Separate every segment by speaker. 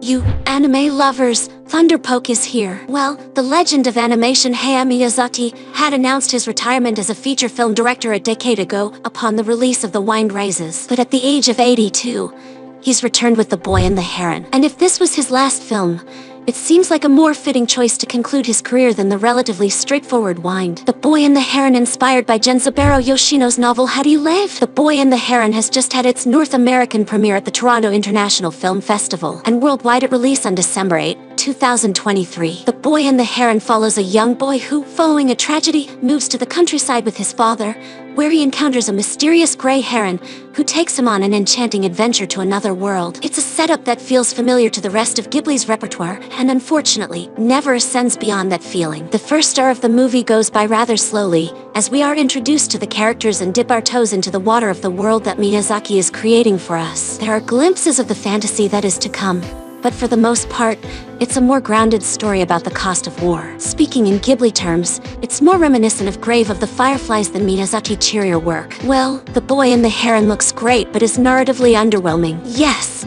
Speaker 1: You anime lovers, Thunderpoke is here. Well, the legend of animation Hayao Miyazaki had announced his retirement as a feature film director a decade ago upon the release of The Wind Rises. But at the age of 82, he's returned with The Boy and the Heron. And if this was his last film, it seems like a more fitting choice to conclude his career than the relatively straightforward Wind. The Boy and the Heron, inspired by Genzaburo Yoshino's novel How Do You Live? The Boy and the Heron has just had its North American premiere at the Toronto International Film Festival, and worldwide it released on December 8, 2023. The Boy and the Heron follows a young boy who, following a tragedy, moves to the countryside with his father, where he encounters a mysterious gray heron who takes him on an enchanting adventure to another world. It's a setup that feels familiar to the rest of Ghibli's repertoire, and unfortunately, never ascends beyond that feeling. The first hour of the movie goes by rather slowly, as we are introduced to the characters and dip our toes into the water of the world that Miyazaki is creating for us. There are glimpses of the fantasy that is to come, but for the most part, it's a more grounded story about the cost of war. Speaking in Ghibli terms, it's more reminiscent of Grave of the Fireflies than Miyazaki's cheerier work. Well, The Boy and the Heron looks great but is narratively underwhelming. Yes,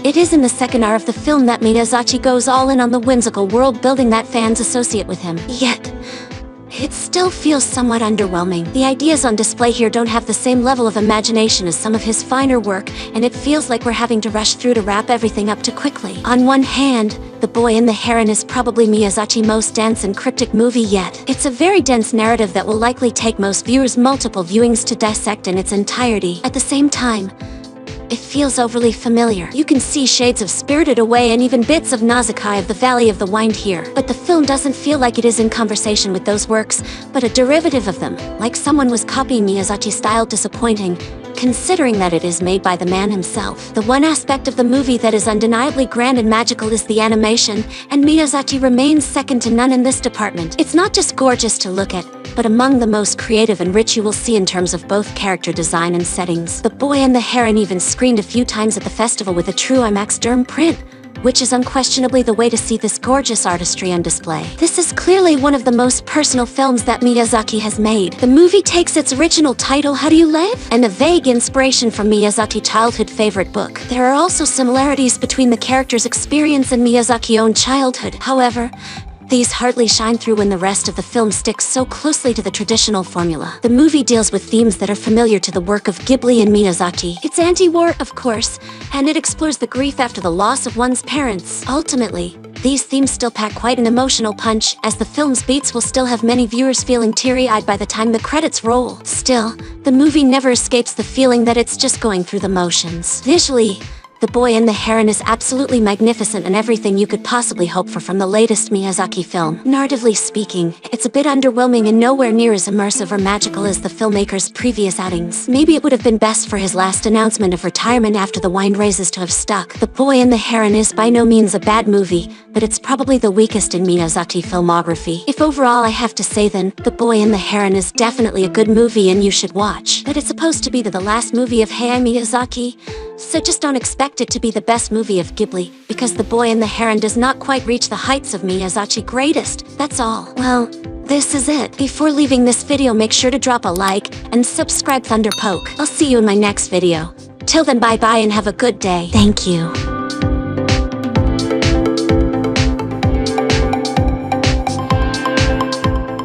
Speaker 1: it is in the second hour of the film that Miyazaki goes all in on the whimsical world building that fans associate with him. Yet, it still feels somewhat underwhelming. The ideas on display here don't have the same level of imagination as some of his finer work, and it feels like we're having to rush through to wrap everything up too quickly. On one hand, The Boy and the Heron is probably Miyazaki's most dense and cryptic movie yet. It's a very dense narrative that will likely take most viewers multiple viewings to dissect in its entirety. At the same time, it feels overly familiar. You can see shades of Spirited Away and even bits of Nausicaa of the Valley of the Wind here. But the film doesn't feel like it is in conversation with those works, but a derivative of them, like someone was copying Miyazaki's style. Disappointing, considering that it is made by the man himself. The one aspect of the movie that is undeniably grand and magical is the animation, and Miyazaki remains second to none in this department. It's not just gorgeous to look at, but among the most creative and rich you will see in terms of both character design and settings. The Boy and the Heron even screened a few times at the festival with a true IMAX derm print, which is unquestionably the way to see this gorgeous artistry on display. This is clearly one of the most personal films that Miyazaki has made. The movie takes its original title, How Do You Live? And a vague inspiration from Miyazaki's childhood favorite book. There are also similarities between the character's experience and Miyazaki's own childhood. However, these hardly shine through when the rest of the film sticks so closely to the traditional formula. The movie deals with themes that are familiar to the work of Ghibli and Miyazaki. It's anti-war, of course, and it explores the grief after the loss of one's parents. Ultimately, these themes still pack quite an emotional punch, as the film's beats will still have many viewers feeling teary-eyed by the time the credits roll. Still, the movie never escapes the feeling that it's just going through the motions. Visually, The Boy and the Heron is absolutely magnificent and everything you could possibly hope for from the latest Miyazaki film. Narratively speaking, it's a bit underwhelming and nowhere near as immersive or magical as the filmmaker's previous outings. Maybe it would have been best for his last announcement of retirement after The Wind Rises to have stuck. The Boy and the Heron is by no means a bad movie, but it's probably the weakest in Miyazaki filmography. If overall I have to say then, The Boy and the Heron is definitely a good movie and you should watch. But it's supposed to be the last movie of Hayao Miyazaki, so just don't expect it to be the best movie of Ghibli, because The Boy and the Heron does not quite reach the heights of Miyazaki's greatest, that's all. Well, this is it. Before leaving this video, make sure to drop a like and subscribe Thunderpoke. I'll see you in my next video. Till then, bye bye and have a good day. Thank you.